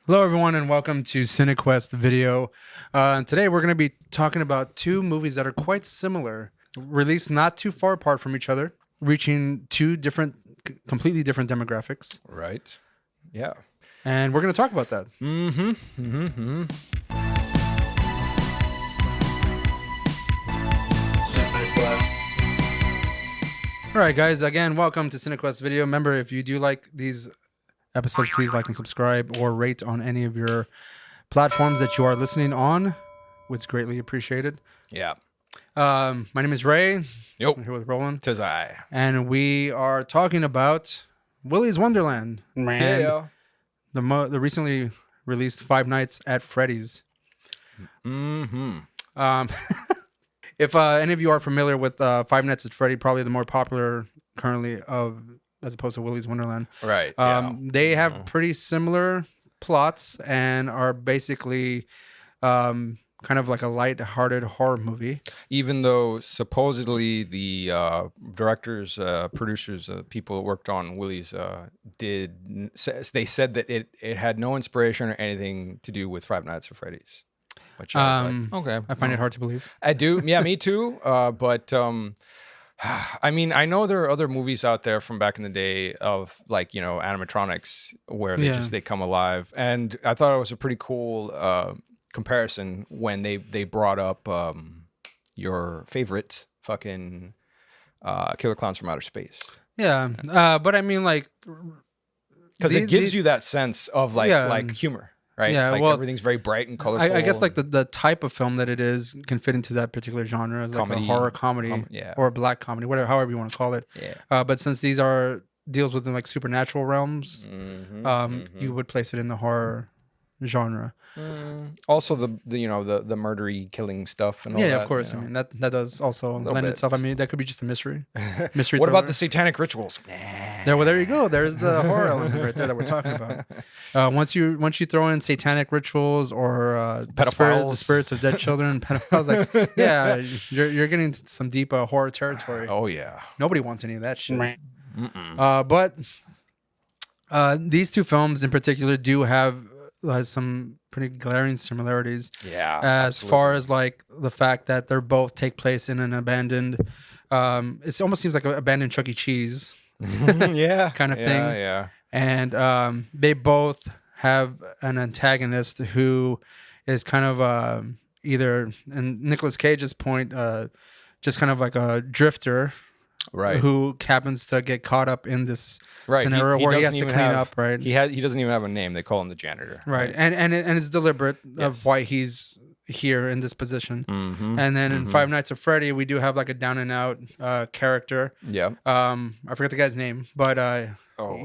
Hello, everyone, and welcome to CineKuest video. Today, we're going to be talking about two movies that are quite similar, released not too far apart from each other, reaching two completely different demographics. Right. Yeah. And we're going to talk about that. All right, guys. Again, welcome to CineKuest video. Remember, if you do like these episodes, please like and subscribe or rate on any of your platforms that you are listening on. It's greatly appreciated. Yeah. My name is Ray. Yep. I'm here with Roland. Tis I. And we are talking about Willys Wonderland. Yeah. And the recently released Five Nights at Freddy's. If any of you are familiar with Five Nights at Freddy, probably the more popular currently as opposed to Willys Wonderland. Right. They have pretty similar plots and are basically kind of like a light-hearted horror movie. Even though supposedly the directors, producers, people that worked on Willys they said that it had no inspiration or anything to do with Five Nights at Freddy's. Which I was like, okay. I find it hard to believe. I do. Yeah, me too. But I mean, I know there are other movies out there from back in the day of like, animatronics where they come alive. And I thought it was a pretty cool comparison when they brought up your favorite fucking Killer Clowns from Outer Space. Yeah. But I mean, like, because it gives you that sense of like humor. Right? Yeah, like well, everything's very bright and colorful. I guess like the type of film that it is can fit into that particular genre, as like a horror comedy or a black comedy, however you want to call it. Yeah. But since these deals within like supernatural realms, you would place it in the horror genre. Also the murdery killing stuff and all that. Yeah, of course. I mean that does also lend itself. I mean that could be just a mystery. What about the satanic rituals? There you go. There's the horror element right there that we're talking about. Once you throw in satanic rituals or the spirits of dead children, pedophiles, like you're getting into some deep horror territory. Oh yeah. Nobody wants any of that shit. But these two films in particular do have some pretty glaring similarities. Yeah. As far as like the fact that they're both take place in an abandoned, it almost seems like an abandoned Chucky Cheese. Yeah. kind of thing. Yeah. And they both have an antagonist who is kind of either, in Nicolas Cage's point, just kind of like a drifter. Right. Who happens to get caught up in this scenario where he has to clean up, right? He doesn't even have a name. They call him the janitor. Right. And it's deliberate of why he's here in this position. And then in Five Nights at Freddy, we do have like a down and out character. Yeah. I forget the guy's name, but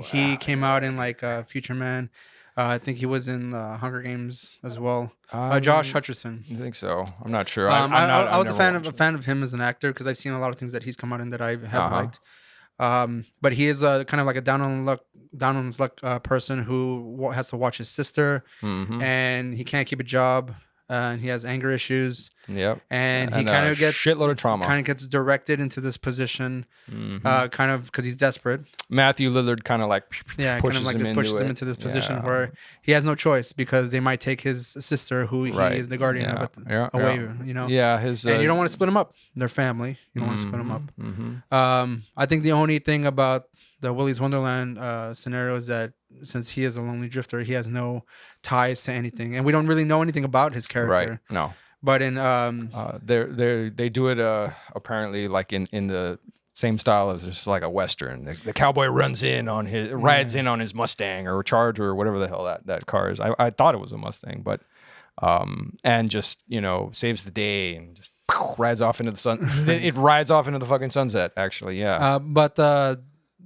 he came out in like Future Man. I think he was in Hunger Games as well. Josh Hutcherson. I think so. I'm not sure. I was a fan of him as an actor because I've seen a lot of things that he's come out in that I have liked. But he is kind of like a down on his luck person who has to watch his sister, and he can't keep a job. And he has anger issues. Yep. And he kind of gets shitload of trauma. Kind of gets directed into this position, kind of because he's desperate. Pushes him into this position where he has no choice because they might take his sister, who he is the guardian of, away. Yeah. And you don't want to split them up. They're family. You don't want to split them up. I think the only thing about the Willys Wonderland scenario is that since he is a lonely drifter, he has no ties to anything, and we don't really know anything about his character. Right. No. But in they do it apparently like in the same style as just like a Western. The cowboy rides in on his Mustang or Charger or whatever the hell that car is. I thought it was a Mustang, but and just saves the day and just rides off into the sun. It rides off into the fucking sunset. Actually, yeah. But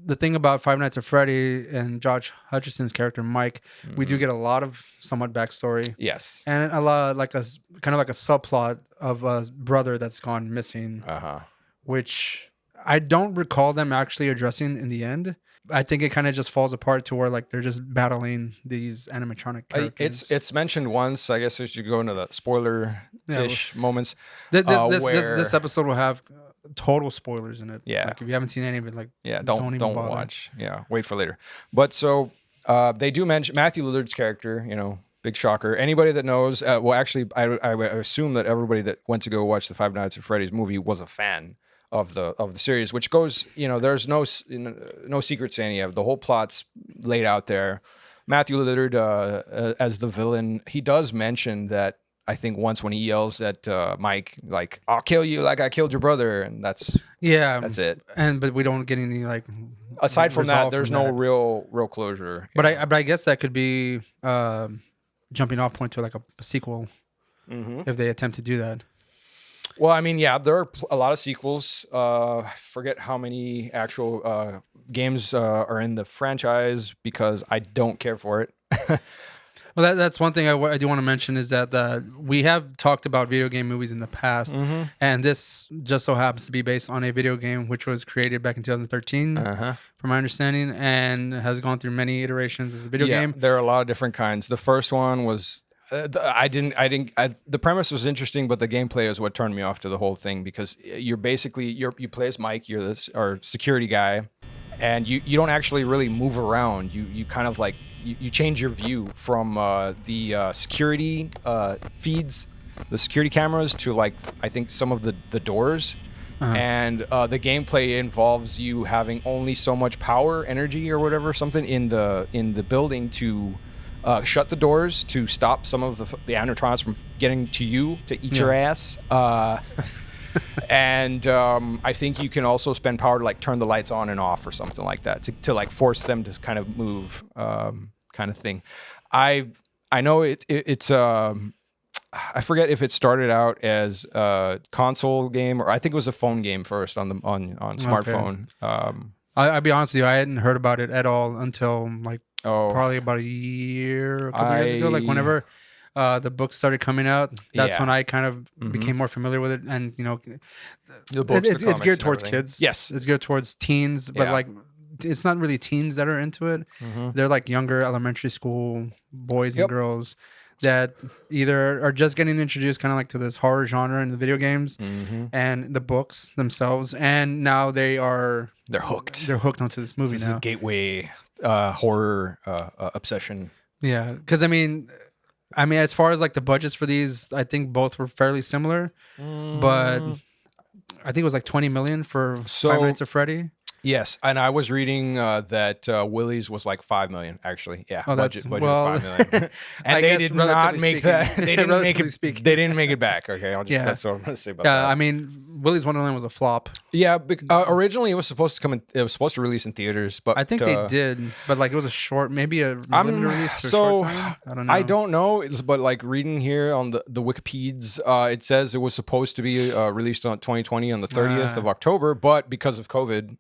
the thing about Five Nights at Freddy and Josh Hutcherson's character Mike, we do get a lot of somewhat backstory. Yes, and a lot like a kind of like a subplot of a brother that's gone missing, which I don't recall them actually addressing in the end. I think it kind of just falls apart to where like they're just battling these animatronic characters. It's mentioned once. I guess we should go into the spoiler-ish moments. This episode will have total spoilers in it. Yeah. Like if you haven't seen any of it, like don't watch. Yeah, wait for later. But so they do mention Matthew Lillard's character, Big shocker. Anybody that knows, well, actually, I assume that everybody that went to go watch the Five Nights at Freddy's movie was a fan of the series, which goes, there's no secret saying you have the whole plot's laid out there. Matthew Lillard as the villain, he does mention that. I think once when he yells at Mike, like, "I'll kill you like I killed your brother," and that's it. But we don't get any like. Aside from that, there's no real closure. But I guess that could be jumping off point to like a sequel if they attempt to do that. Well, I mean, yeah, there are a lot of sequels. I forget how many actual games are in the franchise because I don't care for it. Well, that's one thing I do want to mention is that we have talked about video game movies in the past, and this just so happens to be based on a video game which was created back in 2013, from my understanding, and has gone through many iterations as a video game. There are a lot of different kinds. The first one was the premise was interesting, but the gameplay is what turned me off to the whole thing because you play as Mike, you're our security guy, and you don't actually really move around. You kind of like. You change your view from the security feeds, the security cameras, to like I think some of the doors, and the gameplay involves you having only so much power, energy, or whatever, something in the building to shut the doors to stop some of the animatronics from getting to you to eat your ass. And I think you can also spend power to like turn the lights on and off or something like that to like force them to kind of move, kind of thing. I know it's I forget if it started out as a console game or I think it was a phone game first on smartphone. Okay. I'll be honest with you, I hadn't heard about it at all until like probably about a couple years ago. Like whenever the books started coming out, that's when I kind of became more familiar with it. And the books, it's geared towards kids. Yes, it's geared towards teens, but like it's not really teens that are into it. They're like younger elementary school boys and girls that either are just getting introduced kind of like to this horror genre in the video games and the books themselves, and now they're hooked. They're hooked onto this movie now. This is a gateway horror obsession. Yeah, because I mean, as far as like the budgets for these, I think both were fairly similar, but I think it was like 20 million for Five Nights at Freddy. Yes, and I was reading that Willys was like 5 million actually. Yeah, budget of 5 million, and they did not make that. They didn't make it. They didn't make it back. Okay, that's what I'm going to say about that. I mean, Willys Wonderland was a flop. Yeah, originally it was supposed to come in. It was supposed to release in theaters, but I think they did. But like it was a short, maybe a limited release for a short time. I don't know. But like reading here on the Wikipedias, it says it was supposed to be released on 2020 on the 30th of October, but because of COVID.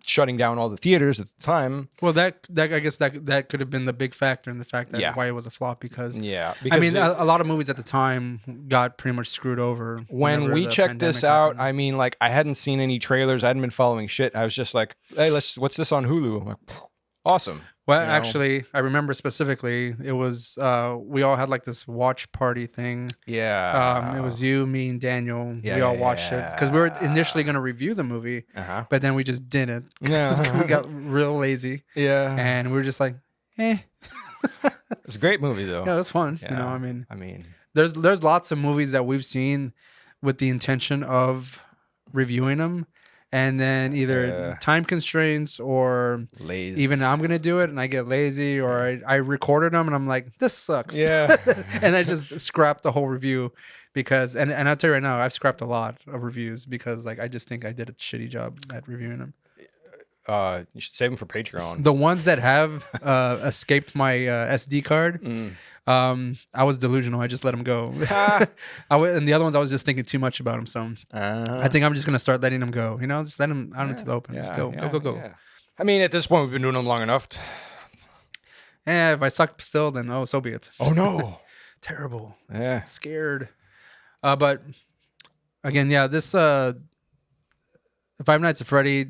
Shutting down all the theaters at the time. Well, that I guess that could have been the big factor in the fact that why it was a flop because I mean a lot of movies at the time got pretty much screwed over. When we checked this out, I mean, like I hadn't seen any trailers, I hadn't been following shit. I was just like, hey, what's this on Hulu? I'm like, awesome. Well, actually, I remember specifically, it was, we all had like this watch party thing. Yeah. It was you, me, and Daniel. We all watched it because we were initially going to review the movie, but then we just didn't. Yeah. We got real lazy. Yeah. And we were just like, eh. It's a great movie, though. Yeah, it was fun. Yeah. I mean, there's lots of movies that we've seen with the intention of reviewing them. And then either time constraints or lazy. Even I'm going to do it and I get lazy or I recorded them and I'm like, this sucks. Yeah. And I just scrapped the whole review because, and I'll tell you right now, I've scrapped a lot of reviews because like I just think I did a shitty job at reviewing them. You should save them for Patreon. The ones that have escaped my SD card, I was delusional. I just let them go. And the other ones, I was just thinking too much about them. So I think I'm just going to start letting them go. Just let them out into the open. Just go. Yeah. I mean, at this point, we've been doing them long enough. If I suck still, then so be it. Oh, no. Terrible. Yeah. Scared. But again, this Five Nights at Freddy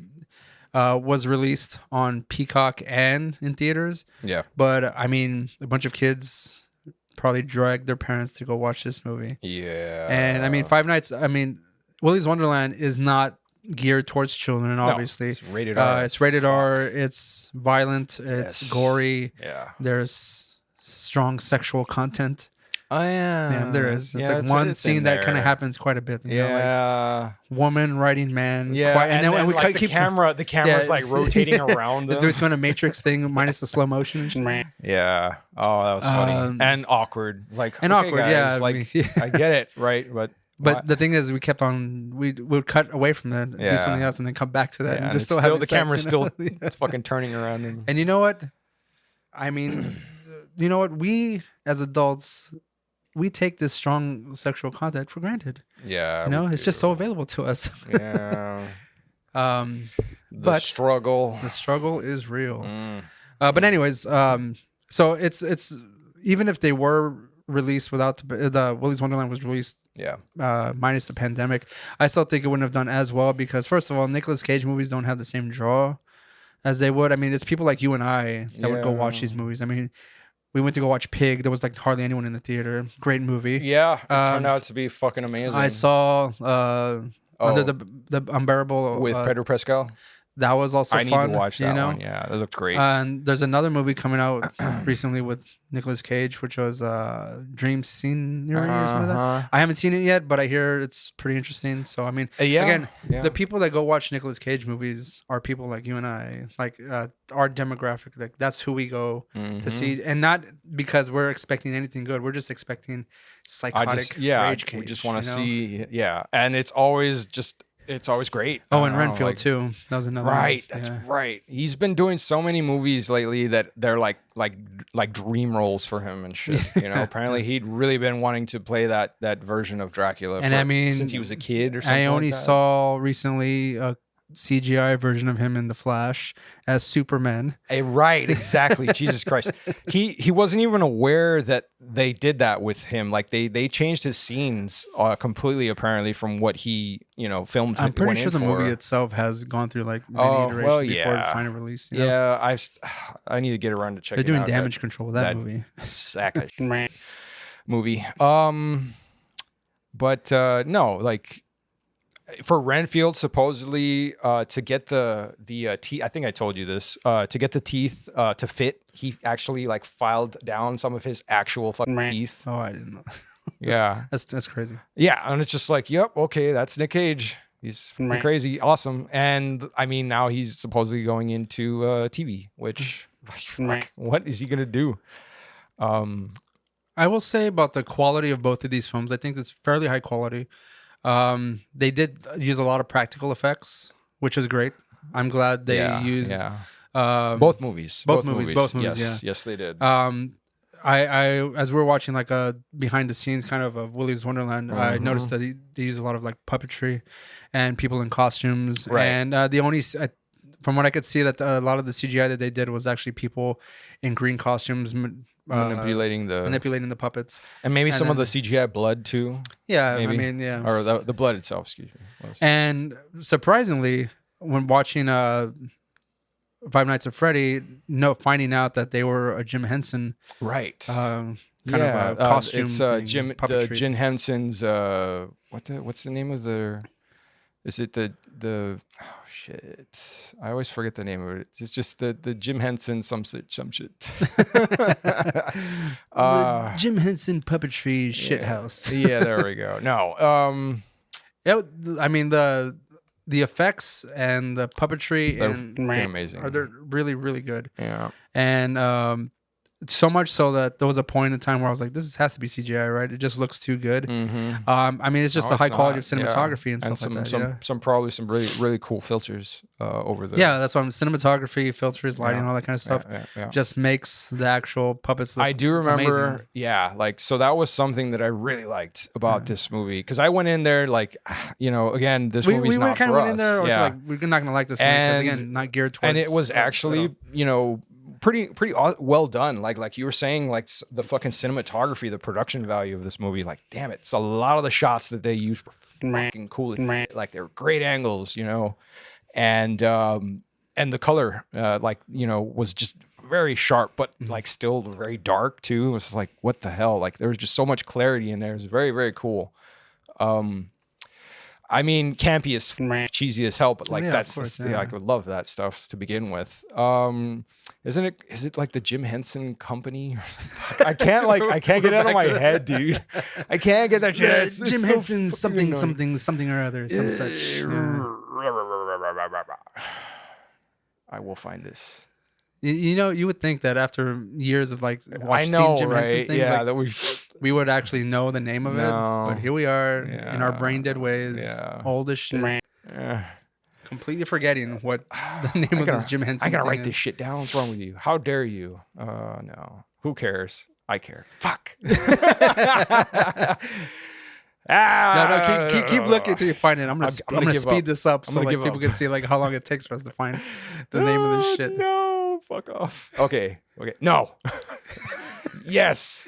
was released on Peacock and in theaters. Yeah. But I mean, a bunch of kids probably dragged their parents to go watch this movie. Yeah. And I mean, Willys Wonderland is not geared towards children, obviously. No, it's rated R. It's rated R. It's violent. It's gory. Yeah. There's strong sexual content. Oh yeah, Yeah, there is. It's like one scene that kind of happens quite a bit. You know, like woman riding man. Yeah, and then we like keep the camera's like rotating around them. It's doing a Matrix thing minus the slow motion and shit. Yeah. Oh, that was funny and awkward. Like awkward. Guys, yeah, like I get it, right? But the thing is, we kept on. We would cut away from that, do something else, and then come back to that. Yeah, and still the camera's still fucking turning around. And you know what? I mean, you know what? We as adults, we take this strong sexual content for granted. Yeah, you know, it's just so available to us. Yeah. The struggle is real. But anyways, so it's even if they were released without the Willys Wonderland was released, minus the pandemic, I still think it wouldn't have done as well because first of all, Nicolas Cage movies don't have the same draw as they would. I mean, it's people like you and I that would go watch these movies. I mean, we went to go watch Pig. There was like hardly anyone in the theater. Great movie. Yeah, it turned out to be fucking amazing. I saw Under the Unbearable with Pedro Pascal. That was also fun. I need to watch that one. Yeah, that looked great. And there's another movie coming out recently with Nicolas Cage, which was Dream Scenery or something like that. I haven't seen it yet, but I hear it's pretty interesting. So, I mean, again, the people that go watch Nicolas Cage movies are people like you and I, like our demographic. Like that's who we go to see. And not because we're expecting anything good. We're just expecting psychotic rage cage. We just want to see, and it's always great. Oh, and Renfield too. That was another one. That's right. He's been doing so many movies lately that they're like dream roles for him and shit. You know, apparently he'd really been wanting to play that version of Dracula. And I mean, since he was a kid or something. I only saw recently a CGI version of him in The Flash as Superman. Right, exactly. Jesus Christ. He wasn't even aware that they did that with him. Like they changed his scenes completely apparently from what he, filmed. I'm pretty sure the movie itself has gone through like many iterations before it finally released. I need to get around to check. They're doing damage control with that movie. Sack of movie. But no, like for Renfield, supposedly to get the teeth, I think I told you this, to get the teeth to fit, he actually like filed down some of his actual fucking teeth. Oh, I didn't know. That's crazy. Yeah, and it's just like, yep, okay, that's Nick Cage. He's crazy, awesome, and I mean now he's supposedly going into TV, which like, what is he gonna do? I will say about the quality of both of these films, I think it's fairly high quality. They did use a lot of practical effects, which is great. I'm glad they used both movies. Both movies. Yes, they did. I as we were watching like a behind the scenes kind of Willys Wonderland, I noticed that they use a lot of like puppetry and people in costumes. Right. And from what I could see, that a lot of the CGI that they did was actually people in green costumes. Manipulating the puppets, and maybe some of the CGI blood too. Yeah, maybe. I mean, yeah, or the blood itself. Excuse me. And surprisingly, when watching Five Nights at Freddy, finding out that they were a Jim Henson, right? Kind of a costume. It's Jim Henson's. What's the name of the? Is it the? Oh shit! I always forget the name of it. It's just the Jim Henson some shit. Jim Henson puppetry shit house. Yeah, there we go. No, I mean the effects and the puppetry they're amazing. They're really really good. Yeah, and so much so that there was a point in time where I was like, this has to be CGI, right? It just looks too good. Mm-hmm. I mean, it's just the high quality of cinematography and stuff like that. Some probably some really, really cool filters over the... Yeah, that's why cinematography, filters, lighting, all that kind of stuff just makes the actual puppets look I do remember, amazing. like, so that was something that I really liked about this movie. Because I went in there like, again, this movie's not for us. We kind of went in there, I was like, we're not going to like this movie because, again, not geared towards... And it was actually, pretty well done. Like you were saying, like the fucking cinematography, the production value of this movie, like damn it, it's a lot of the shots that they use were fucking cool. Like they were great angles, and the color, was just very sharp, but like still very dark too. It was like, what the hell? Like there was just so much clarity in there. It was very, very cool. I mean, campy as cheesy as hell, but like that's course, I would love that stuff to begin with. Is it like the Jim Henson Company? I can't get it out of my head, dude. I can't get that. Jim Henson something or other, some such. I will find this. You know, you would think that after years of like seeing Jim Henson things, that we would actually know the name of it. But here we are in our brain dead ways, old as shit, completely forgetting what the name of this Jim Henson. I gotta write is. this shit down. What's wrong with you? How dare you? No. Who cares? I care. Fuck. Keep looking until you find it. I'm gonna speed this up so like people can see like how long it takes for us to find the name of this shit. No, fuck off. Okay. No. Yes.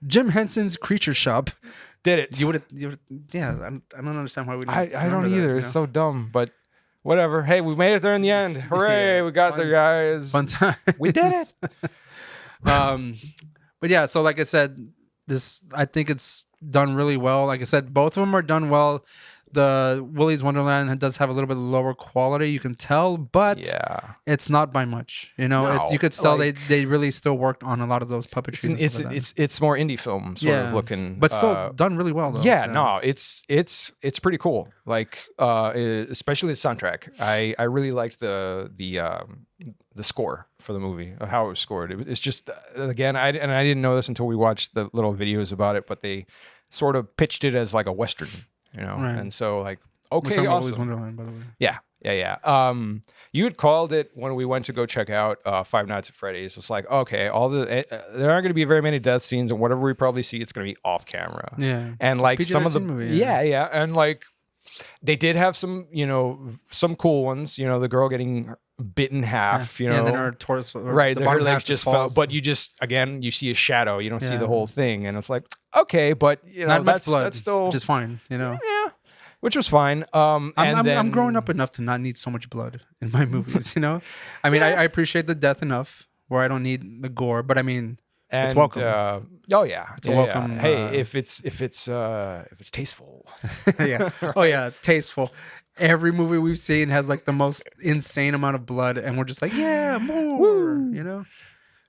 Jim Henson's Creature Shop. Did it? You would yeah. I don't understand why we. I don't either. It's so dumb, but whatever. Hey, we made it there in the end. Hooray! We got there, guys. Fun time. We did it. But yeah. So like I said, I think it's done really well. Like I said, both of them are done well. The Willys Wonderland does have a little bit lower quality, you can tell, but it's not by much. You know, you could tell they really still worked on a lot of those puppetries. It's more indie film sort of looking, but still done really well though. No, it's pretty cool. Like especially the soundtrack. I really liked the score for the movie, how it was scored. It's just again, I didn't know this until we watched the little videos about it, but they sort of pitched it as like a Western. You know, and so like, okay, awesome. Willys Wonderland, by the way. Yeah. You had called it when we went to go check out Five Nights at Freddy's. It's like, okay, there aren't going to be very many death scenes, and whatever we probably see, it's going to be off camera. Yeah, and like some of the movie, and like they did have some, some cool ones. You know, the girl getting bit in half. You know, and then her torso, right? Her legs just fell. But you see a shadow. You don't see the whole thing, and it's like, okay, but not much blood, that's still just fine. You know. Yeah. Which was fine. I'm growing up enough to not need so much blood in my movies. You know, I mean, I appreciate the death enough where I don't need the gore, but I mean, it's welcome. It's a welcome. Hey, if it's tasteful. Yeah. Oh yeah, tasteful. Every movie we've seen has like the most insane amount of blood, and we're just like, yeah, more. Woo. You know.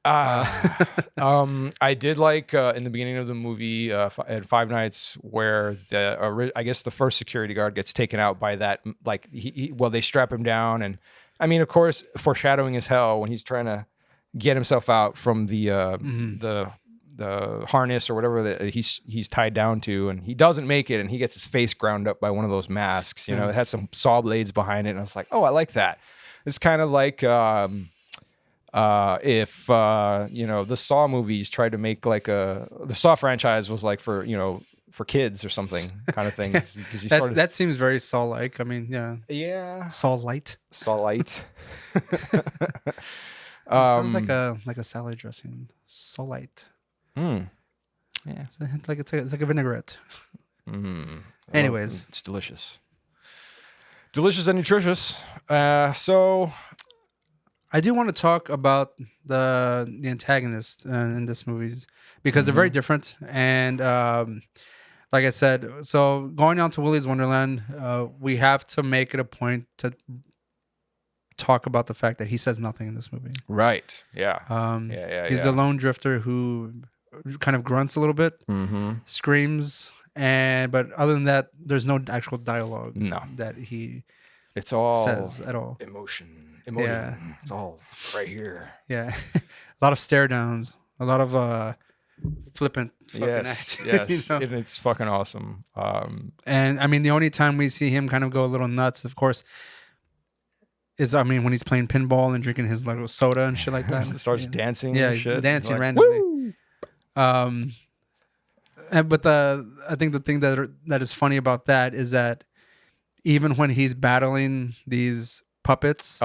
I did like in the beginning of the movie at Five Nights where I guess the first security guard gets taken out by that, like they strap him down, and I mean, of course, foreshadowing as hell when he's trying to get himself out from the harness or whatever that he's tied down to, and he doesn't make it, and he gets his face ground up by one of those masks. You know, it has some saw blades behind it, and I was like, oh, I like that. It's kind of like if the Saw movies tried to make like the Saw franchise was like for kids or something kind of thing. That seems very Saw-like. I mean, yeah, Saw-light. Sounds like a salad dressing. Saw-light. Yeah, it's like a vinaigrette. Anyways, it's delicious and nutritious. So I do want to talk about the antagonist in this movie because they're very different. And like I said, so going on to Willys Wonderland, we have to make it a point to talk about the fact that he says nothing in this movie. Right. Yeah. He's the lone drifter who kind of grunts a little bit, screams, but other than that, there's no actual dialogue. No. That he it's all says at all. Emotion. Yeah. It's all right here. Yeah. A lot of stare downs, a lot of flippant fucking acting. Yes. And it's fucking awesome. And I mean, the only time we see him kind of go a little nuts, of course, is when he's playing pinball and drinking his little soda and shit like that. Starts dancing. Yeah, and shit. Dancing like, randomly. Woo! But I think the thing that is funny about that is that even when he's battling these puppets,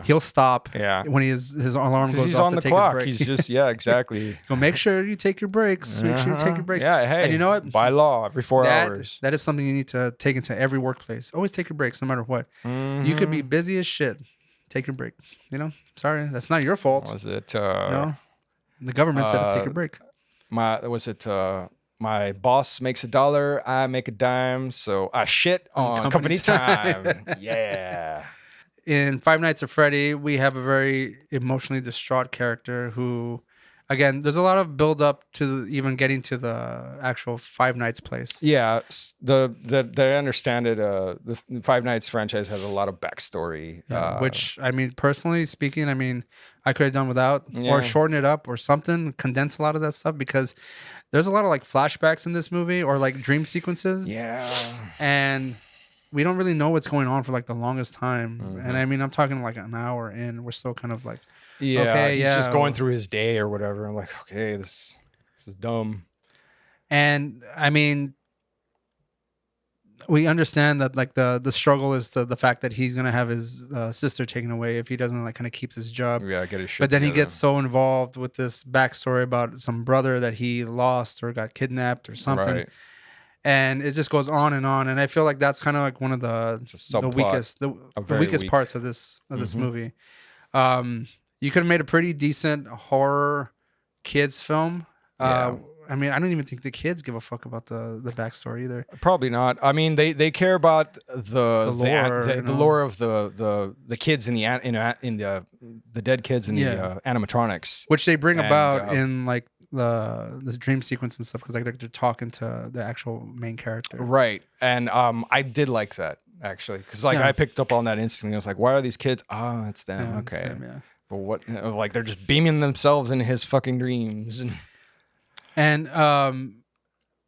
he'll stop when his alarm goes off to take his break. He's just exactly. Go make sure you take your breaks. Make sure you take your breaks. Yeah, hey. And you know what? By law, every 4 hours. That is something you need to take into every workplace. Always take your breaks, no matter what. You could be busy as shit. Take your break. Sorry, that's not your fault. Was it? No, the government said to take a break. my boss makes $1, I make a dime, so I shit on company time. Yeah. In Five Nights at Freddy, we have a very emotionally distraught character who, again, there's a lot of build up to even getting to the actual Five Nights place. Yeah, I understand it. The Five Nights franchise has a lot of backstory, Which, I mean, personally speaking, I mean, I could have done without or shorten it up or something, condense a lot of that stuff, because there's a lot of like flashbacks in this movie or like dream sequences. Yeah. And we don't really know what's going on for like the longest time. And I mean, I'm talking like an hour in, we're still kind of like, yeah, okay, he's just going through his day or whatever. I'm like, okay, this is dumb. And I mean, we understand that like the struggle is the fact that he's gonna have his sister taken away if he doesn't like kind of keep his job. Yeah, get his shit But then together. he gets so involved with this backstory about some brother that he lost or got kidnapped or something. Right. And it just goes on. And I feel like that's kind of like one of the weakest parts of this movie. You could have made a pretty decent horror kids film. I mean, I don't even think the kids give a fuck about the backstory either. Probably not. I mean, they care about the lore of the kids in the dead kids in the animatronics, which they bring about in like the dream sequence and stuff, because like they're talking to the actual main character. Right. And I did like that actually, because like I picked up on that instantly. I was like, why are these kids? Oh, it's them. Yeah, okay. it's them, But what? Like they're just beaming themselves into his fucking dreams. And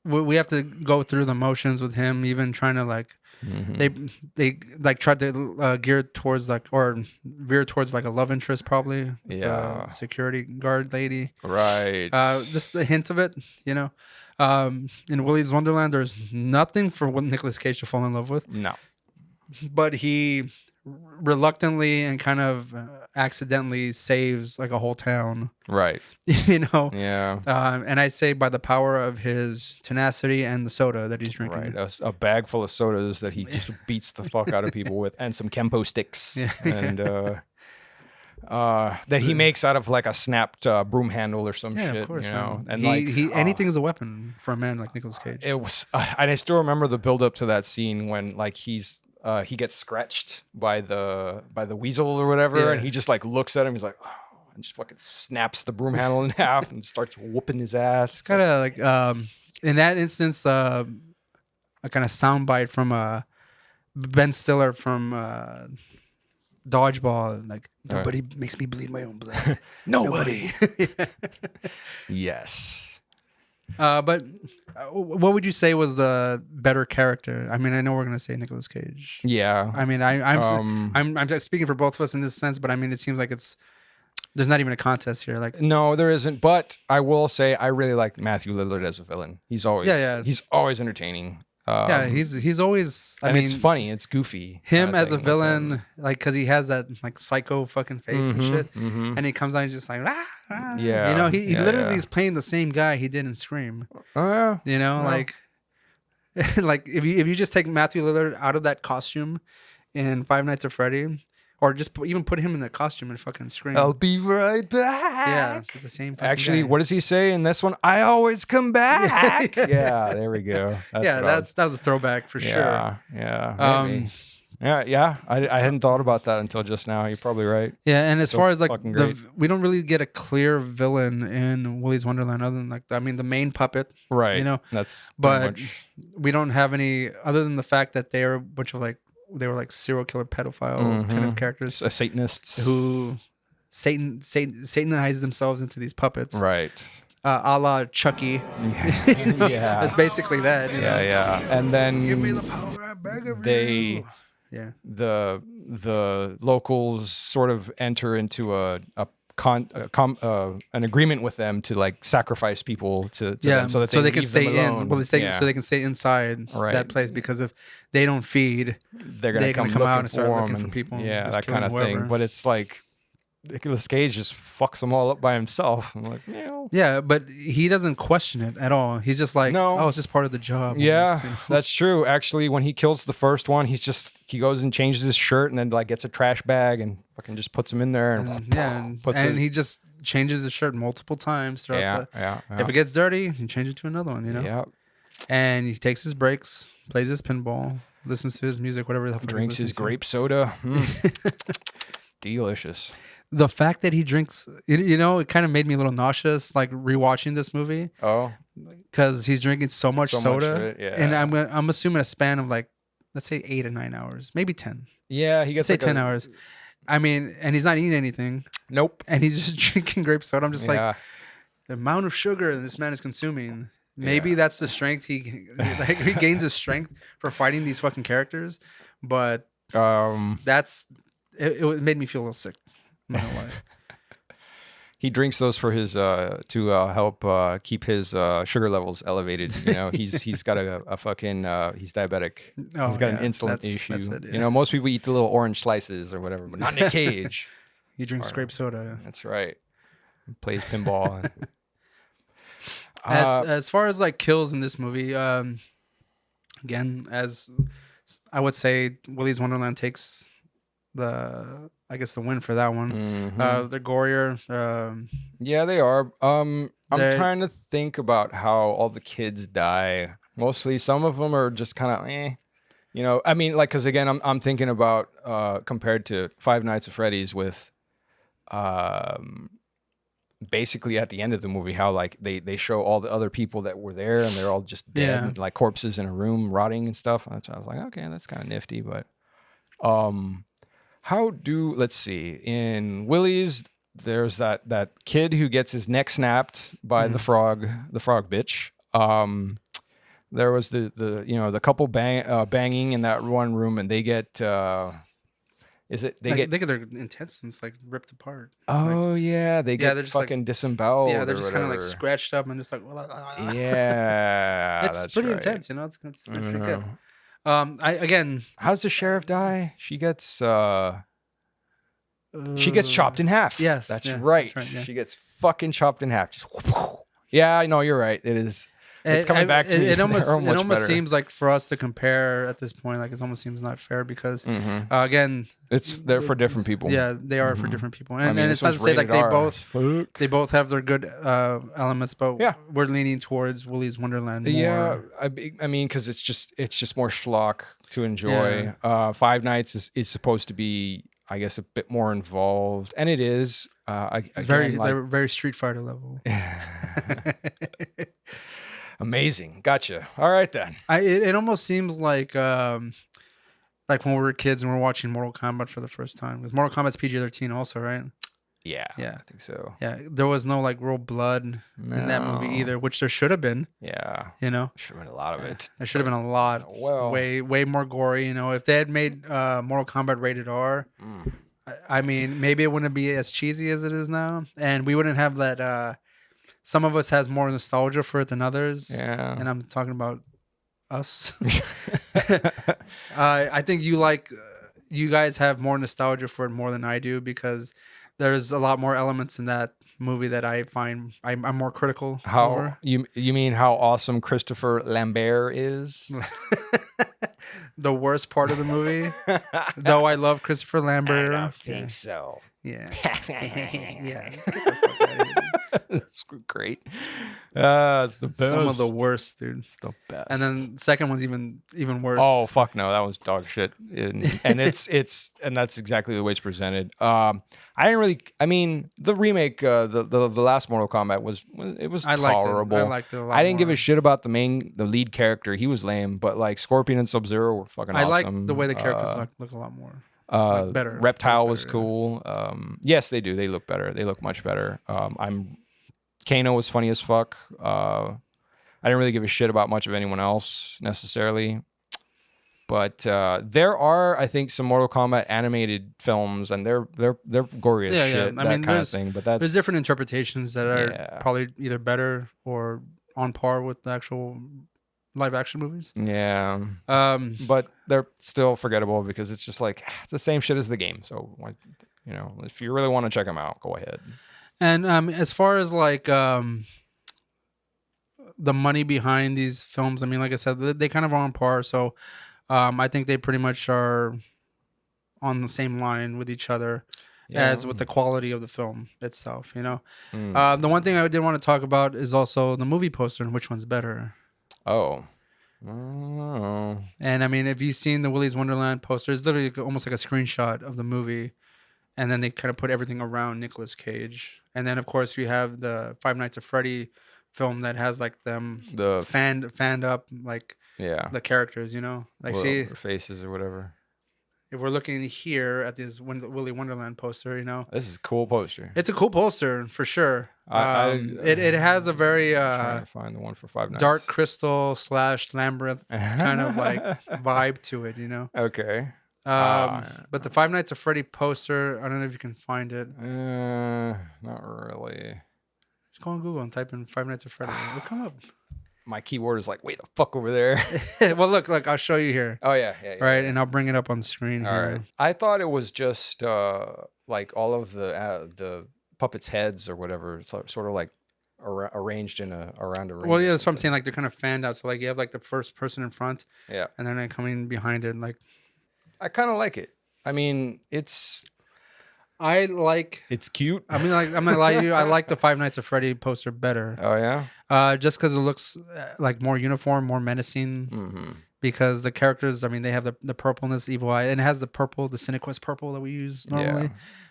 we have to go through the motions with him, even trying to like they like tried to veer towards like a love interest, probably. Yeah. Security guard lady. Right. Just a hint of it, you know. In Willys Wonderland, there's nothing for Nicolas Cage to fall in love with. No. But he reluctantly and kind of accidentally saves like a whole town. Right. You know? Yeah. And I say by the power of his tenacity and the soda that he's drinking. Right. A bag full of sodas that he just beats the fuck out of people with, and some Kempo sticks. Yeah. And that he makes out of like a snapped broom handle or some shit. Of course, you know? man. And anything's a weapon for a man like Nicolas Cage. It was, and I still remember the build up to that scene when like he gets scratched by the weasel or whatever, and he just like looks at him. He's like, oh, and just fucking snaps the broom handle in half and starts whooping his ass. It's kind of like in that instance, a kind of soundbite from Ben Stiller from Dodgeball, like nobody makes me bleed my own blood. Nobody. Yes. But what would you say was the better character? I mean, I know we're gonna say Nicolas Cage. Yeah. I mean, I'm just speaking for both of us in this sense, but I mean, it seems like there's not even a contest here. Like, no, there isn't. But I will say I really like Matthew Lillard as a villain. He's always he's always entertaining. He's always. I mean, it's funny. It's goofy. Him as a villain, like, because he has that like psycho fucking face and shit, and he comes out and just like, yeah, you know, he literally is playing the same guy he did in Scream. Oh yeah, you know, like, like if you just take Matthew Lillard out of that costume in Five Nights at Freddy, or just even put him in the costume and fucking Scream. I'll be right back. Yeah, it's the same. Actually, guy. What does he say in this one? I always come back. Yeah, there we go. That was a throwback for sure. Yeah. Yeah. I hadn't thought about that until just now. You're probably right. Yeah, and as far as like we don't really get a clear villain in Willys Wonderland other than like the main puppet. Right. You know, but we don't have any other than the fact that they are a bunch of they were like serial killer pedophile kind of characters, Satanists who Satanize themselves into these puppets, right? A la Chucky. Yeah, it's basically that. You know? Yeah. And then give me the power, I beg of you. Yeah, the locals sort of enter into an agreement with them to like sacrifice people to them so that they can stay in. Well, so they can stay inside that place, because if they don't feed, they're gonna come out and start looking for people. Yeah, that kind of thing. But it's like Nicolas Cage just fucks them all up by himself. I'm like, yeah, but he doesn't question it at all. He's just like, oh, it's just part of the job. Yeah, that's true. Actually, when he kills the first one, he goes and changes his shirt and then like gets a trash bag and fucking just puts him in there and he just changes his shirt multiple times throughout If it gets dirty, he changes it to another one, you know? Yeah. And he takes his breaks, plays his pinball, listens to his music, whatever the fuck. Drinks his grape soda. Delicious. The fact that he drinks, you know, it kind of made me a little nauseous, like rewatching this movie. Oh. Because he's drinking so much soda. Yeah. And I'm assuming a span of like, let's say 8 or 9 hours, maybe 10. Yeah, he gets say 10 hours. I mean, and he's not eating anything. Nope. And he's just drinking grape soda. I'm just like, the amount of sugar this man is consuming. Maybe that's the strength he gains his strength for fighting these fucking characters. But it made me feel a little sick. I'm not gonna lie. He drinks those for his to help keep his sugar levels elevated. You know, he's got a fucking he's diabetic. He's got an insulin issue. That's it, You know, most people eat the little orange slices or whatever, but not Nick Cage. He drinks grape soda. That's right. He plays pinball. As far as like kills in this movie, again, as I would say, Willys Wonderland takes the win for that one. Mm-hmm. They're gorier. Yeah, they are. I'm trying to think about how all the kids die. Mostly, some of them are just kind of You know, I mean, like, because again, I'm thinking about compared to Five Nights at Freddy's with basically at the end of the movie how like they show all the other people that were there and they're all just dead, like corpses in a room rotting and stuff. And I was like, okay, that's kind of nifty. But let's see, in Willys there's that kid who gets his neck snapped by the frog bitch. There was the couple banging in that one room and they get they get their intestines like ripped apart. Oh yeah, they get fucking disemboweled. Yeah, they're just kind of like scratched up and just like. Yeah, it's pretty intense, you know. It's pretty good. How does the sheriff die? She gets chopped in half. Yes, that's right. Yeah. She gets fucking chopped in half. Just yeah, I know you're right. It is. It's coming back to me. It almost seems like for us to compare at this point, like it almost seems not fair because again, they're for different people. Yeah, they are for different people, and it's not to say like they both have their good elements, but we're leaning towards Willys Wonderland more. Yeah, I mean, because it's just more schlock to enjoy. Yeah. Five Nights is supposed to be, I guess, a bit more involved, and it is. They're very Street Fighter level. Amazing. Gotcha. All right, then. It almost seems like when we were kids and we were watching Mortal Kombat for the first time. Because Mortal Kombat's PG-13 also, right? Yeah. I think so. Yeah. There was no like real blood in that movie either, which there should have been. Yeah. You know? Should have been a lot of it. There should have been a lot. Well. Way more gory. You know, if they had made Mortal Kombat rated R, I mean, maybe it wouldn't be as cheesy as it is now. And we wouldn't have that... some of us has more nostalgia for it than others. Yeah. And I'm talking about us. I think you guys have more nostalgia for it more than I do because there's a lot more elements in that movie that I find I'm more critical over. You mean how awesome Christopher Lambert is? The worst part of the movie. Though I love Christopher Lambert. I don't think so. Yeah. Yeah. That's great. It's the best. Some of the worst, dude. It's the best. And then the second one's even worse. Oh fuck no, that was dog shit. And it's and that's exactly the way it's presented. I didn't really. I mean, the remake, the last Mortal Kombat was tolerable. I liked it a lot. I didn't give a shit about the lead character. He was lame, but like Scorpion and Sub-Zero were fucking awesome. I like the way the characters look a lot more. Better. Reptile was cool. Yes, they do. They look better. They look much better. Kano was funny as fuck. I didn't really give a shit about much of anyone else necessarily. But there are, I think, some Mortal Kombat animated films, and they're gory as shit. I mean, kind of thing. But there's different interpretations that are probably either better or on par with the actual live action movies. Yeah. But they're still forgettable because it's just like it's the same shit as the game. So, you know, if you really want to check them out, go ahead. And as far as like the money behind these films, I mean, like I said, they kind of are on par. So I think they pretty much are on the same line with each other. as with the quality of the film itself. The one thing I did want to talk about is also the movie poster and which one's better. Oh. And I mean, if you've seen the Willys Wonderland poster, it's literally almost like a screenshot of the movie, and then they kind of put everything around Nicolas Cage. And then of course we have the Five Nights at Freddy film that has like them fanned up like the characters, like see faces or whatever. If we're looking here at this Willy Wonderland poster, this is a cool poster. It's a cool poster for sure. It has a very trying to find the one for Five Nights. Dark Crystal / Labyrinth kind of like vibe to it, Okay. But the Five Nights at Freddy poster, I don't know if you can find it. Not really. Just go on Google and type in Five Nights at Freddy. It'll come up. My keyboard is like, wait the fuck over there. Well, look, I'll show you here. Oh, yeah. Right, and I'll bring it up on the screen all here. right. I thought it was just like all of the puppets' heads or whatever, sort of like arranged around a ring. Well, yeah, that's what I'm saying. Like they're kind of fanned out. So like you have like the first person in front. Yeah. And then they coming behind it. Like, I kind of like it. I mean, it's cute. I mean, like I'm not lie to you. I like the Five Nights at Freddy poster better. Oh yeah. Just because it looks like more uniform, more menacing. Mm-hmm. Because the characters, I mean, they have the purpleness, evil eye, and it has the purple, the CineKuest purple that we use normally,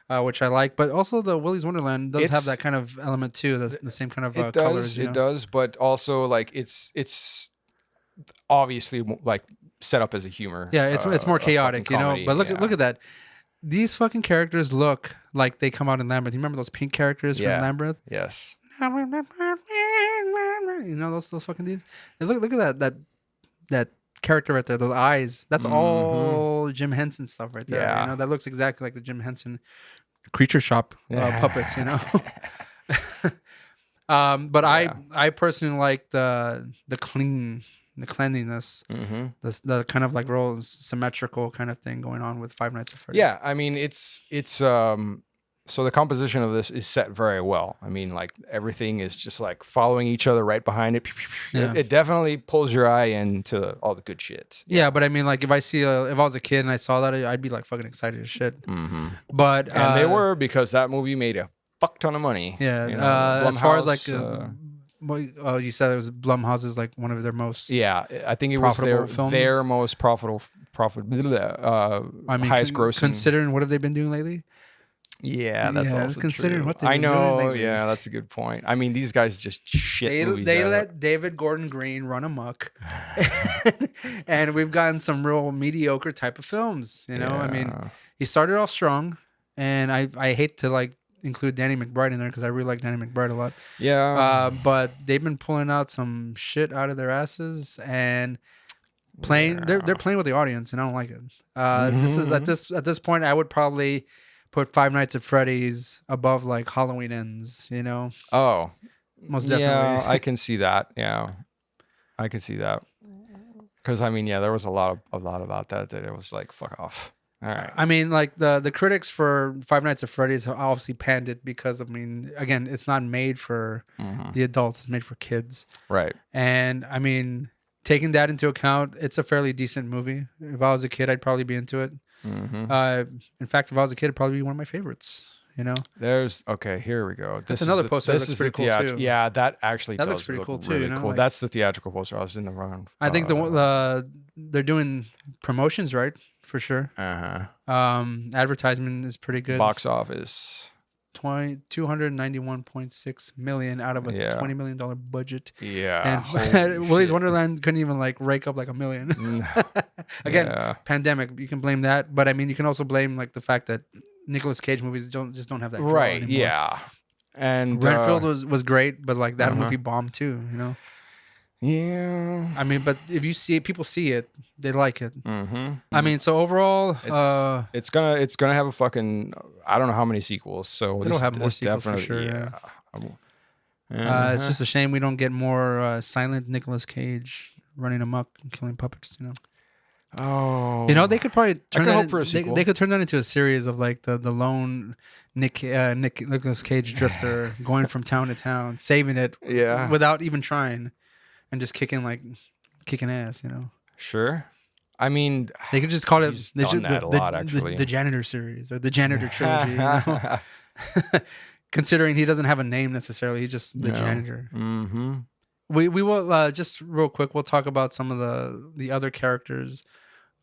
which I like. But also the Willys Wonderland does have that kind of element too. The same kind of colors. It does, but also like it's obviously like set up as a humor. Yeah, it's more chaotic, comedy, But look at that. These fucking characters look like they come out in Labyrinth. You remember those pink characters from Labyrinth? Yes. Those fucking dudes. And look at that character right there. Those eyes. That's all Jim Henson stuff right there. Yeah. That looks exactly like the Jim Henson Creature Shop puppets. But I personally like the cleanliness, the kind of like real symmetrical kind of thing going on with Five Nights at Freddy. Yeah, I mean it's so the composition of this is set very well. I mean, like everything is just like following each other right behind it. Yeah. It definitely pulls your eye into all the good shit. Yeah, but I mean, like if I was a kid and I saw that, I'd be like fucking excited as shit. Mm-hmm. But and they were, because that movie made a fuck ton of money. Yeah, as far as like. You said it was Blumhouse's like one of their most I think it was their most profitable highest grossing. Considering what have they been doing lately? Yeah, that's also considering true. what they've been doing lately. Yeah, that's a good point. I mean, these guys just shit movies they out. let David Gordon Green run amok, and we've gotten some real mediocre type of films. I mean, he started off strong, and I hate to like include Danny McBride in there because I really like Danny McBride a lot. Yeah. But they've been pulling out some shit out of their asses and playing. They're playing with the audience, and I don't like it. This is at this point, I would probably put Five Nights at Freddy's above like Halloween Ends. Oh, most definitely. Yeah, I can see that. Yeah, I can see that. Because I mean, there was a lot about that it was like fuck off. All right. I mean, like the critics for Five Nights at Freddy's have obviously panned it because, I mean, again, it's not made for the adults; it's made for kids. Right. And I mean, taking that into account, it's a fairly decent movie. If I was a kid, I'd probably be into it. Mm-hmm. In fact, if I was a kid, it'd probably be one of my favorites. There's here we go. That's another poster. This looks pretty cool too. Yeah, that actually looks pretty cool too. Really cool. That's the theatrical poster. I was in the wrong. I think they're doing promotions, right? For sure. Advertisement is pretty good. Box office. 291.6 million out of a $20 million budget. Yeah. And Willys Wonderland couldn't even like rake up like $1 million. Again, pandemic, you can blame that. But I mean, you can also blame like the fact that Nicolas Cage movies don't have that. Right. Anymore. Yeah. And Renfield was great, but like that movie bombed too, Yeah. I mean, but if you see it, people see it, they like it. I mean, so overall, it's gonna have a fucking, I don't know how many sequels. So it'll have more sequels for sure. Yeah. It's just a shame we don't get more silent Nicolas Cage running amok and killing puppets. Oh, they could probably turn that for a sequel. They could turn that into a series of like the lone Nicolas Cage drifter going from town to town, saving it without even trying. And just kicking ass, Sure. I mean, They could just call it he's done that a lot, actually. the Janitor series or the Janitor trilogy. You know? Considering he doesn't have a name necessarily, he's just the janitor. Mm-hmm. We will just real quick. We'll talk about some of the other characters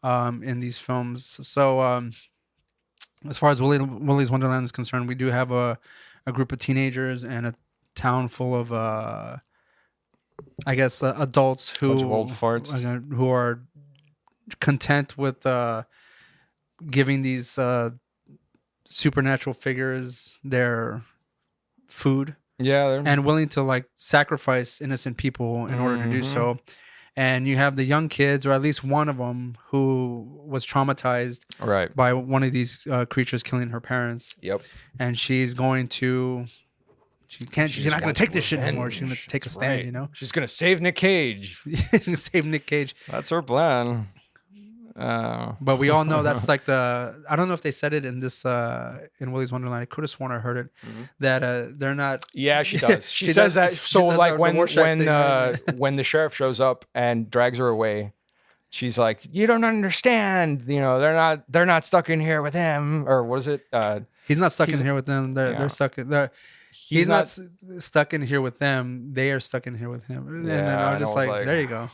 in these films. So as far as Willy's Wonderland is concerned, we do have a group of teenagers and a town full of I guess adults Bunch of old farts who are content with giving these supernatural figures their food. Yeah, and willing to like sacrifice innocent people in order to do so. And you have the young kids, or at least one of them, who was traumatized by one of these creatures killing her parents. Yep. And she's going to. She's not going to take this shit anymore. She's going to take a stand, you know? She's going to save Nick Cage. Save Nick Cage. That's her plan. But we all know that's like I don't know if they said it in this in Willy's Wonderland. I could have sworn I heard it that they're not. Yeah, she does. She says that. So like when the sheriff shows up and drags her away, she's like, "You don't understand. You know, they're not stuck in here with him, or what is it? He's not stuck in here with them. They're stuck. He's not stuck in here with them. They are stuck in here with him." And then I'm just like, there you go.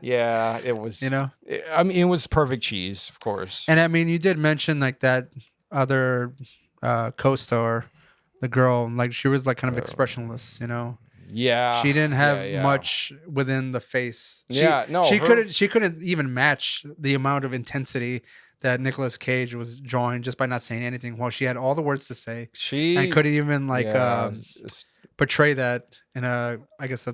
Yeah, it was. You know, I mean, it was perfect cheese, of course. And I mean, you did mention like that other co-star, the girl, like she was like kind of expressionless. You know. Yeah. She didn't have much within the face. She couldn't even match the amount of intensity that Nicolas Cage was drawing just by not saying anything. Well, she had all the words to say. And couldn't even like portray that in I guess a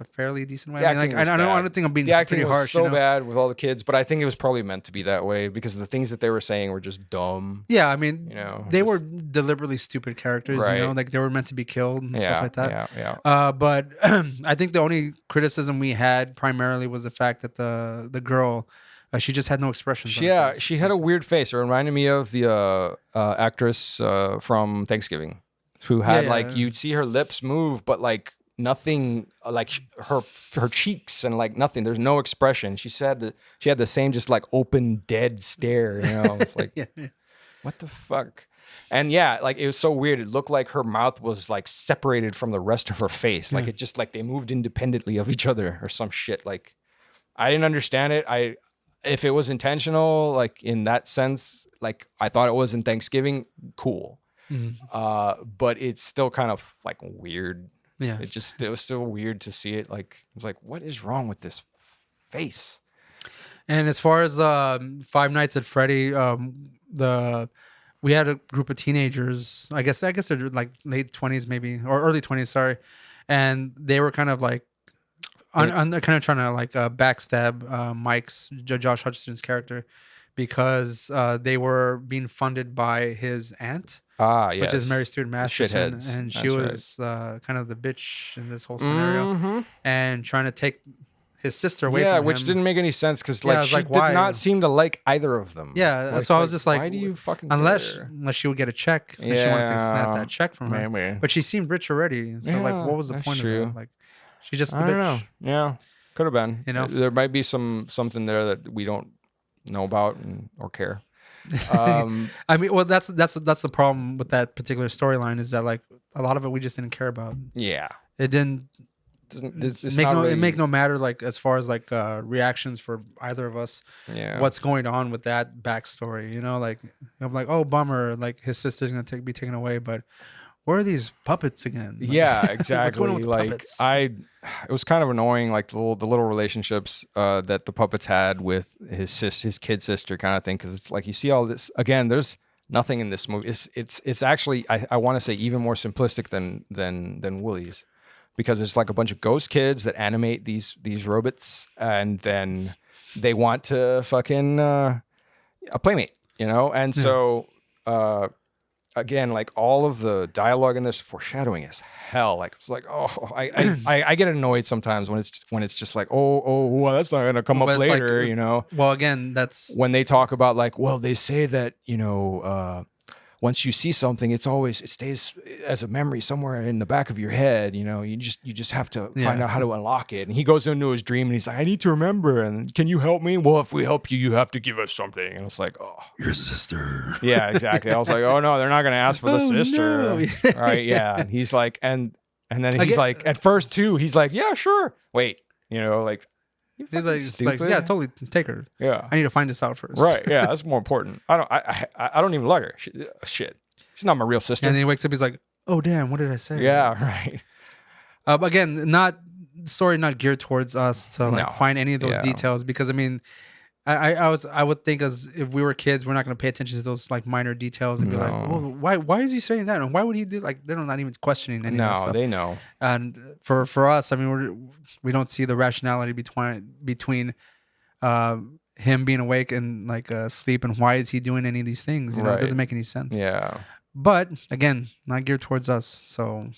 fairly decent way. Yeah, I mean, like, I don't think I'm being pretty harsh. So bad with all the kids, but I think it was probably meant to be that way because the things that they were saying were just dumb. Yeah, I mean, they were deliberately stupid characters. You know, like they were meant to be killed and stuff like that. Yeah. But I think the only criticism we had primarily was the fact that the girl. She just had no expression. Yeah, she had a weird face. It reminded me of the actress from Thanksgiving, who had you'd see her lips move, but like nothing, like her cheeks and like nothing. There's no expression. She said that she had the same just like open dead stare. You know, it's like what the fuck. And yeah, like it was so weird. It looked like her mouth was like separated from the rest of her face. Like it just like they moved independently of each other or some shit. Like I didn't understand it. If it was intentional, like in that sense, like I thought it was in Thanksgiving, cool. But it's still kind of like weird. Yeah. It was still weird to see it. Like, it was like, what is wrong with this face? And as far as Five Nights at Freddy, we had a group of teenagers. I guess they're like late 20s maybe, or early 20s, sorry. And they were kind of like, they're kind of trying to like backstab Mike's Josh Hutcherson's character because they were being funded by his aunt, which is Mary Stuart Masterson, and she was kind of the bitch in this whole scenario, and trying to take his sister away from him. Which didn't make any sense because like she did not seem to like either of them. Yeah, so I was just like, why do you fucking unless care? She would get a check and she wanted to snap that check from her, but she seemed rich already. So like, what was the point of it? Like. She's just the bitch. I don't know. Yeah, could have been. You know, there might be something there that we don't know about or care. I mean, well, that's the problem with that particular storyline is that like a lot of it we just didn't care about. Yeah, it didn't. It make no matter like as far as like reactions for either of us. Yeah, what's going on with that backstory? You know, like I'm like, oh bummer, like his sister's gonna be taken away, but. Where are these puppets again? Like, yeah, exactly. What's going on with like puppets? It was kind of annoying, like the little relationships that the puppets had with his kid sister, kind of thing. Because it's like you see all this again. There's nothing in this movie. It's actually I want to say even more simplistic than Willy's, because it's like a bunch of ghost kids that animate these robots, and then they want to fucking a playmate, you know, and so. Again, like all of the dialogue in this foreshadowing is hell. Like it's like, oh, I get annoyed sometimes when it's just like, well, that's not gonna come up later, like, you know. Well, again, that's when they talk about like, well, they say that you know, once you see something, it stays as a memory somewhere in the back of your head. You know, you just have to find out how to unlock it. And he goes into his dream and he's like, I need to remember. And can you help me? Well, if we help you, you have to give us something. And it's like, oh, your sister. Yeah, exactly. I was like, oh no, they're not going to ask for the sister. No. Right. Yeah. And he's like, and then he's like, at first too, he's like, yeah, sure. Wait, you know, like, he's like, yeah, totally take her. Yeah, I need to find this out first. Right. Yeah, that's more important. I don't even like her. Shit, she's not my real sister. And then he wakes up. He's like, oh damn, what did I say? Yeah. Right. Again, story not geared towards us to find any of those details, because I mean, I would think as if we were kids, we're not going to pay attention to those like minor details and be like, well, why is he saying that, and why would he do, like, they're not even questioning any of that stuff. No, they know. And for us, I mean, we don't see the rationality between him being awake and like sleep, and why is he doing any of these things? You know, it doesn't make any sense. Yeah. But again, not geared towards us, so.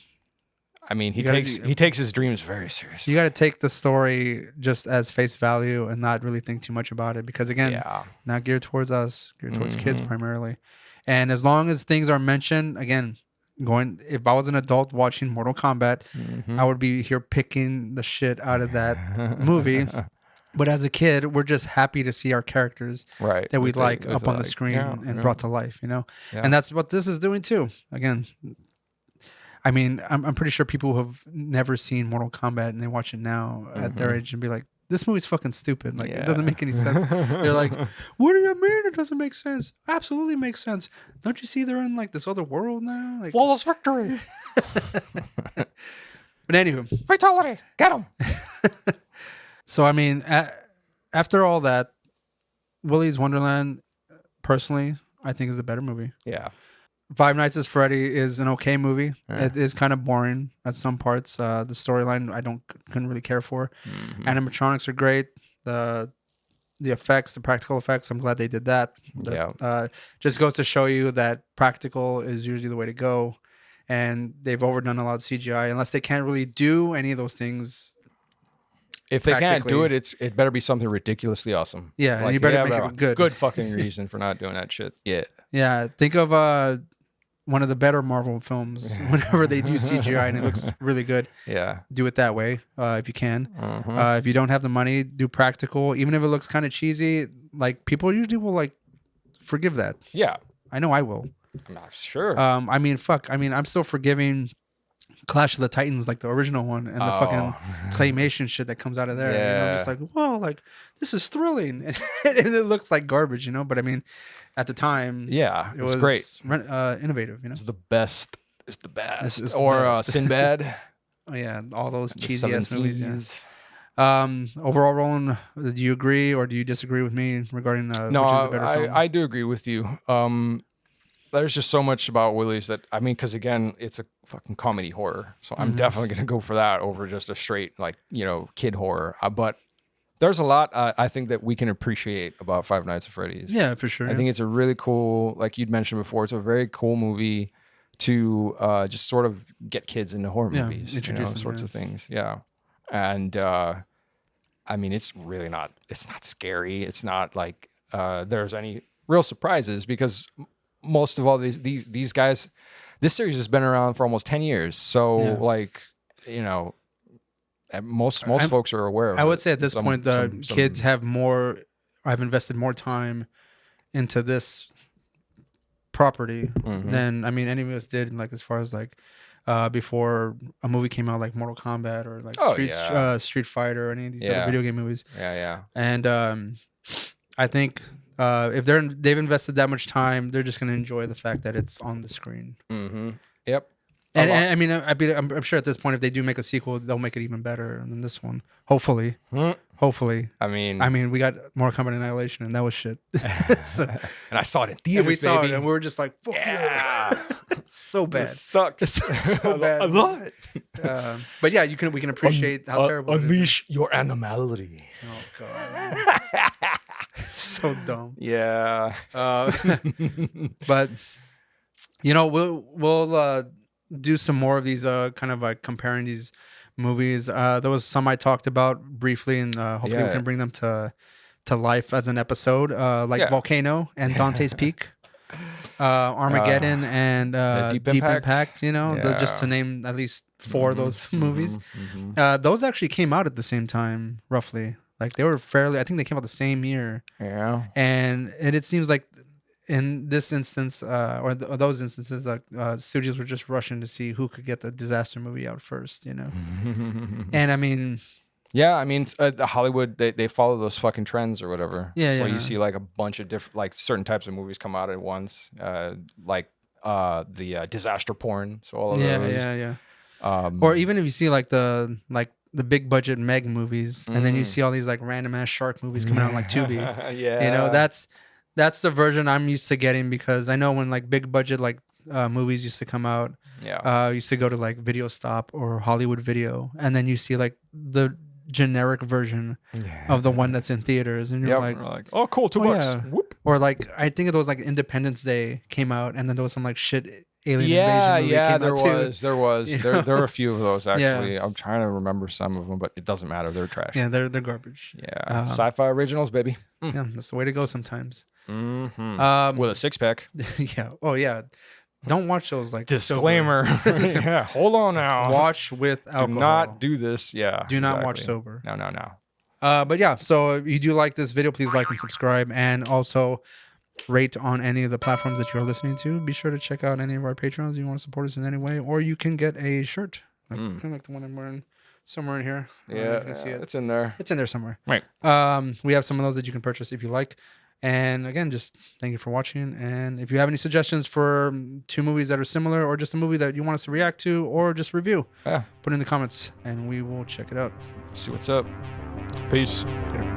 I mean, he takes his dreams very seriously. You got to take the story just as face value and not really think too much about it, because again, not geared towards us, geared towards kids primarily. And as long as things are mentioned, again, if I was an adult watching Mortal Kombat, I would be here picking the shit out of that movie. But as a kid, we're just happy to see our characters that we like up on the screen and brought to life, you know? Yeah. And that's what this is doing too. Again, I mean, I'm pretty sure people who have never seen Mortal Kombat and they watch it now at their age and be like, this movie's fucking stupid. Like, it doesn't make any sense. They're like, what do you mean it doesn't make sense? Absolutely makes sense. Don't you see they're in like this other world now? Like, flawless victory. But anywho. Fatality. Get him. So, I mean, after all that, Willys Wonderland, personally, I think is a better movie. Yeah. Five Nights at Freddy is an okay movie. Yeah. It is kind of boring at some parts. The storyline I couldn't really care for. Animatronics are great. The effects, the practical effects, I'm glad they did that. Just goes to show you that practical is usually the way to go. And they've overdone a lot of CGI. Unless they can't really do any of those things. If they can't do it, it better be something ridiculously awesome. Yeah, like, and you better make it good. Good fucking reason for not doing that shit. Yeah. Yeah, think of one of the better Marvel films. Whenever they do CGI and it looks really good, do it that way if you can. If you don't have the money, do practical. Even if it looks kind of cheesy, like, people usually will like forgive that. Yeah, I know I will. I'm not sure. I mean, I'm still forgiving Clash of the Titans, like the original one, and the fucking claymation shit that comes out of there. Yeah. You know, I'm just like, whoa, like, this is thrilling. And it looks like garbage, you know? But I mean, at the time, it was great. Innovative, you know? It's the best. It's the best. Or Sinbad. Oh, yeah. All those cheesy ass movies. Yeah. Overall, Roland, do you agree or do you disagree with me regarding which is the better film? I do agree with you. There's just so much about Willys that, I mean, because again, it's a fucking comedy horror. So I'm definitely going to go for that over just a straight, like, you know, kid horror. But there's a lot I think that we can appreciate about Five Nights at Freddy's. Yeah, for sure. I think it's a really cool, like you'd mentioned before, it's a very cool movie to just sort of get kids into horror movies, introduce them, sorts of things. Yeah. And I mean, it's not scary. It's not like there's any real surprises, because most of all these guys, this series has been around for almost 10 years. So like, you know, most folks are aware of it. I would say at this point, the kids have invested more time into this property than, I mean, any of us did, like, as far as like before a movie came out like Mortal Kombat or like Street Fighter or any of these other video game movies. Yeah. And I think if they've invested that much time, they're just going to enjoy the fact that it's on the screen. Yep. And I mean, I'm sure at this point, if they do make a sequel, they'll make it even better than this one. Hopefully. Hopefully. I mean, we got Mortal Kombat Annihilation, and that was shit. And I saw it in theaters, and we saw it, and we were just like, fuck yeah. So bad. It sucks. It's so bad. I love it. But yeah, we can appreciate how terrible it is. Unleash your animality. Oh, God. So dumb. Yeah. But, you know, we'll do some more of these kind of like comparing these movies. There was some I talked about briefly, and hopefully we can bring them to life as an episode, like Volcano and Dante's Peak. Armageddon and Deep Deep Impact? Impact. You know, just to Yeah. name at least 4 of those movies. Those actually came out at the same time, roughly. Like they were fairly. I think they came out the same year. Yeah. And it seems like in this instance, or those instances, like studios were just rushing to see who could get the disaster movie out first. You know. And I mean. Yeah, I mean, Hollywood, they follow those fucking trends or whatever. Yeah, That's why yeah. you see like a bunch of different, like certain types of movies come out at once, like the disaster porn. So all of those. Yeah. Or even if you see like the big budget Meg movies, and then you see all these like random ass shark movies coming out on, like Tubi. Yeah. You know, that's the version I'm used to getting, because I know when like big budget like movies used to come out, Yeah. used to go to like Video Stop or Hollywood Video, and then you see like the generic version of the one that's in theaters, and you're like, oh cool, $2. Yeah. Whoop. Or like I think it was like Independence Day came out, and then there was some like shit alien Yeah, invasion movie yeah, came there out was, too. there was, You there know? were a few of those actually. Yeah. I'm trying to remember some of them, but it doesn't matter. They're trash. Yeah, they're garbage. Yeah, sci-fi originals, baby. Yeah, that's the way to go sometimes. With a 6-pack. Yeah. Oh yeah. Don't watch those like Disclaimer. Yeah, hold on now. Watch with alcohol. Do not do this. Yeah. Do not watch sober. No. But yeah, so if you do like this video, please like and subscribe, and also rate on any of the platforms that you're listening to. Be sure to check out any of our Patreons if you want to support us in any way, or you can get a shirt, kind of like the one I'm wearing somewhere in here. Yeah, you can see it. It's in there. It's in there somewhere. Right. We have some of those that you can purchase if you like. And again, just thank you for watching. And if you have any suggestions for 2 movies that are similar, or just a movie that you want us to react to, or just review, Yeah. put it in the comments and we will check it out. See what's up. Peace. Later.